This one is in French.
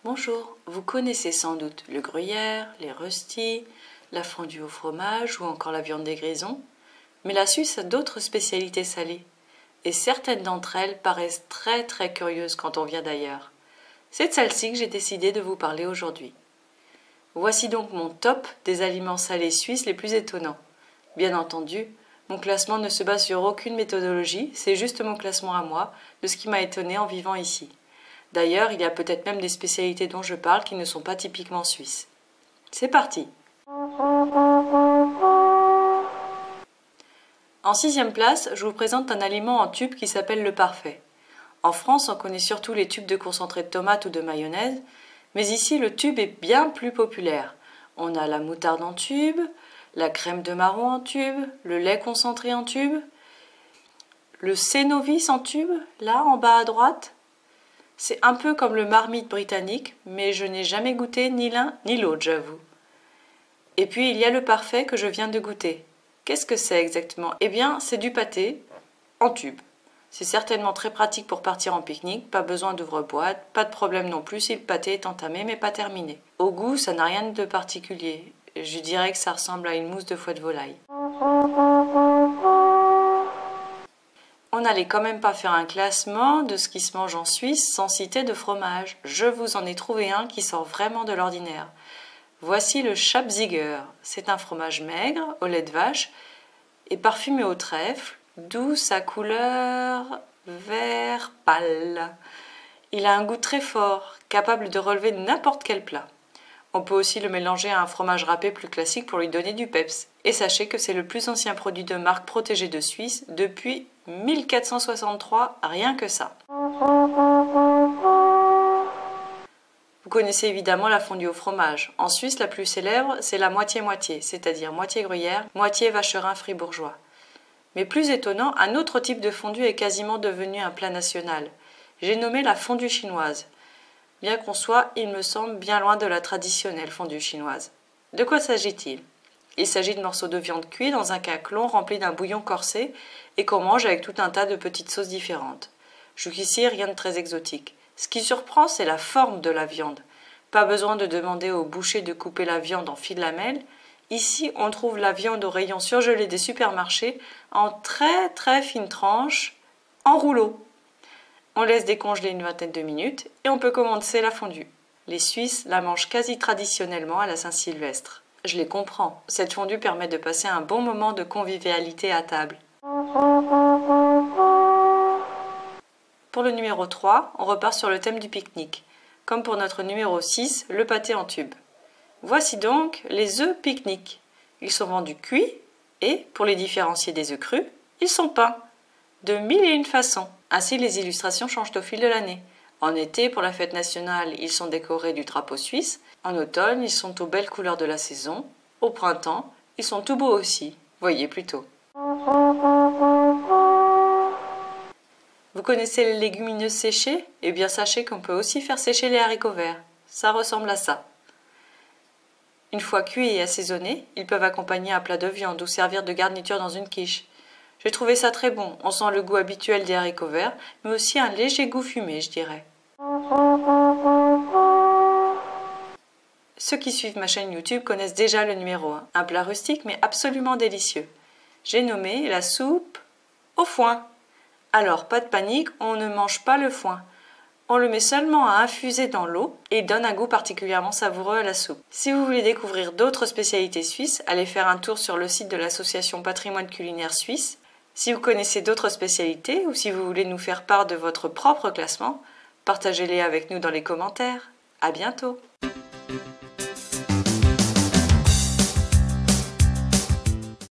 Bonjour, vous connaissez sans doute le gruyère, les röstis, la fondue au fromage ou encore la viande des grisons, mais la Suisse a d'autres spécialités salées, et certaines d'entre elles paraissent très curieuses quand on vient d'ailleurs. C'est de celle-ci que j'ai décidé de vous parler aujourd'hui. Voici donc mon top des aliments salés suisses les plus étonnants. Bien entendu, mon classement ne se base sur aucune méthodologie, c'est juste mon classement à moi, de ce qui m'a étonné en vivant ici. D'ailleurs, il y a peut-être même des spécialités dont je parle qui ne sont pas typiquement suisses. C'est parti! En 6e place, je vous présente un aliment en tube qui s'appelle le parfait. En France, on connaît surtout les tubes de concentré de tomate ou de mayonnaise, mais ici le tube est bien plus populaire. On a la moutarde en tube, la crème de marron en tube, le lait concentré en tube, le Cénovis en tube, là en bas à droite. C'est un peu comme le marmite britannique, mais je n'ai jamais goûté ni l'un ni l'autre, j'avoue. Et puis il y a le parfait que je viens de goûter. Qu'est-ce que c'est exactement? Eh bien, c'est du pâté en tube. C'est certainement très pratique pour partir en pique-nique, pas besoin d'ouvre-boîte, pas de problème non plus si le pâté est entamé mais pas terminé. Au goût, ça n'a rien de particulier. Je dirais que ça ressemble à une mousse de foie de volaille. On n'allait quand même pas faire un classement de ce qui se mange en Suisse sans citer de fromage. Je vous en ai trouvé un qui sort vraiment de l'ordinaire. Voici le Schapziger. C'est un fromage maigre, au lait de vache, et parfumé au trèfle, d'où sa couleur vert pâle. Il a un goût très fort, capable de relever n'importe quel plat. On peut aussi le mélanger à un fromage râpé plus classique pour lui donner du peps. Et sachez que c'est le plus ancien produit de marque protégé de Suisse depuis 1463, rien que ça. Vous connaissez évidemment la fondue au fromage. En Suisse, la plus célèbre, c'est la moitié-moitié, c'est-à-dire moitié gruyère, moitié vacherin fribourgeois. Mais plus étonnant, un autre type de fondue est quasiment devenu un plat national. J'ai nommé la fondue chinoise. Bien qu'on soit, il me semble, bien loin de la traditionnelle fondue chinoise. De quoi s'agit-il? Il s'agit de morceaux de viande cuits dans un caclon rempli d'un bouillon corsé et qu'on mange avec tout un tas de petites sauces différentes. Jusqu'ici, rien de très exotique. Ce qui surprend, c'est la forme de la viande. Pas besoin de demander au boucher de couper la viande en fines lamelles. Ici, on trouve la viande au rayon surgelé des supermarchés en très fines tranches, en rouleaux. On laisse décongeler une vingtaine de minutes et on peut commencer la fondue. Les Suisses la mangent quasi traditionnellement à la Saint-Sylvestre. Je les comprends, cette fondue permet de passer un bon moment de convivialité à table. Pour le numéro 3, on repart sur le thème du pique-nique. Comme pour notre numéro 6, le pâté en tube. Voici donc les œufs pique-nique. Ils sont vendus cuits et, pour les différencier des œufs crus, ils sont peints. De mille et une façons. Ainsi, les illustrations changent au fil de l'année. En été, pour la fête nationale, ils sont décorés du drapeau suisse. En automne, ils sont aux belles couleurs de la saison. Au printemps, ils sont tout beaux aussi. Voyez plutôt. Vous connaissez les légumineuses séchées? Eh bien, sachez qu'on peut aussi faire sécher les haricots verts. Ça ressemble à ça. Une fois cuits et assaisonnés, ils peuvent accompagner un plat de viande ou servir de garniture dans une quiche. J'ai trouvé ça très bon. On sent le goût habituel des haricots verts, mais aussi un léger goût fumé, je dirais. Ceux qui suivent ma chaîne YouTube connaissent déjà le numéro 1, un plat rustique mais absolument délicieux. J'ai nommé la soupe au foin. Alors, pas de panique, on ne mange pas le foin. On le met seulement à infuser dans l'eau et donne un goût particulièrement savoureux à la soupe. Si vous voulez découvrir d'autres spécialités suisses, allez faire un tour sur le site de l'association Patrimoine culinaire suisse. Si vous connaissez d'autres spécialités ou si vous voulez nous faire part de votre propre classement, partagez-les avec nous dans les commentaires. À bientôt!